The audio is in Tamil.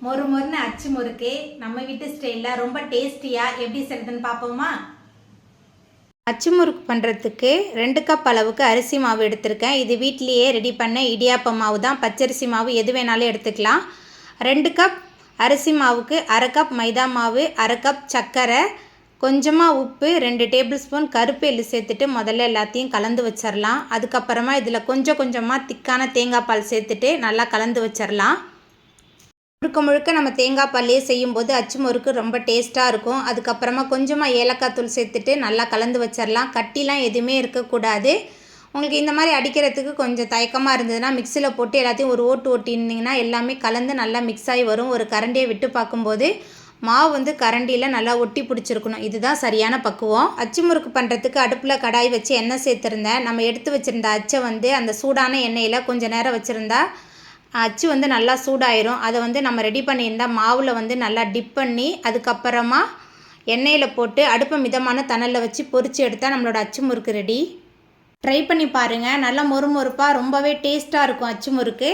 மொறு மொறுன்னு அச்சு முறுக்கு நம்ம வீட்டு ஸ்டைலில் ரொம்ப டேஸ்டியாக எப்படி செய்யுதுன்னு பார்ப்போமா? அச்சு முறுக்கு பண்ணுறதுக்கு 2 கப் அளவுக்கு அரிசி மாவு எடுத்திருக்கேன். இது வீட்லேயே ரெடி பண்ண இடியாப்ப மாவு தான். பச்சரிசி மாவு எது வேணாலும் எடுத்துக்கலாம். 2 கப் அரிசி மாவுக்கு 1/2 கப் மைதா மாவு, 1/2 கப் சர்க்கரை, கொஞ்சமாக உப்பு, 2 டேபிள் ஸ்பூன் கருப்பு எள்ளு சேர்த்துட்டு முதல்ல எல்லாத்தையும் கலந்து வச்சிடலாம். அதுக்கப்புறமா இதில் கொஞ்சம் கொஞ்சமாக திக்கான தேங்காய் பால் சேர்த்துட்டு நல்லா கலந்து வச்சிடலாம். முழுக்க முழுக்க நம்ம தேங்காய் பால்லையே செய்யும்போது அச்சு முறுக்கு ரொம்ப டேஸ்ட்டாக இருக்கும். அதுக்கப்புறமா கொஞ்சமாக ஏலக்காய் தூள் சேர்த்துட்டு நல்லா கலந்து வச்சிடலாம். கட்டிலாம் எதுவுமே இருக்கக்கூடாது. உங்களுக்கு இந்த மாதிரி அடிக்கிறதுக்கு கொஞ்சம் தயக்கமாக இருந்ததுன்னா மிக்சியில் போட்டு எல்லாத்தையும் ஒரு ஓட்டு ஓட்டினீங்கன்னா எல்லாமே கலந்து நல்லா மிக்ஸ் ஆகி வரும். ஒரு கரண்டியை விட்டு பார்க்கும்போது மாவு கரண்டியில் நல்லா ஒட்டி பிடிச்சிருக்கணும். இதுதான் சரியான பக்குவம். அச்சு முறுக்கு பண்ணுறதுக்கு அடுப்பில் கடாய் வச்சு எண்ணெய் சேர்த்துருந்தேன். நம்ம எடுத்து வச்சுருந்த அச்சை அந்த சூடான எண்ணெயில் கொஞ்சம் நேரம் வச்சுருந்தா அச்சு நல்லா சூடாயிரும். அதை நம்ம ரெடி பண்ணியிருந்தா மாவில் நல்லா டிப் பண்ணி அதுக்கப்புறமா எண்ணெயில் போட்டு அடுப்பை மிதமான தணலில் வச்சு பொரித்து எடுத்தால் நம்மளோட அச்சு முறுக்கு ரெடி. ட்ரை பண்ணி பாருங்கள். நல்லா மொறு மொறுப்பாக ரொம்பவே டேஸ்ட்டாக இருக்கும் அச்சு முறுக்கு.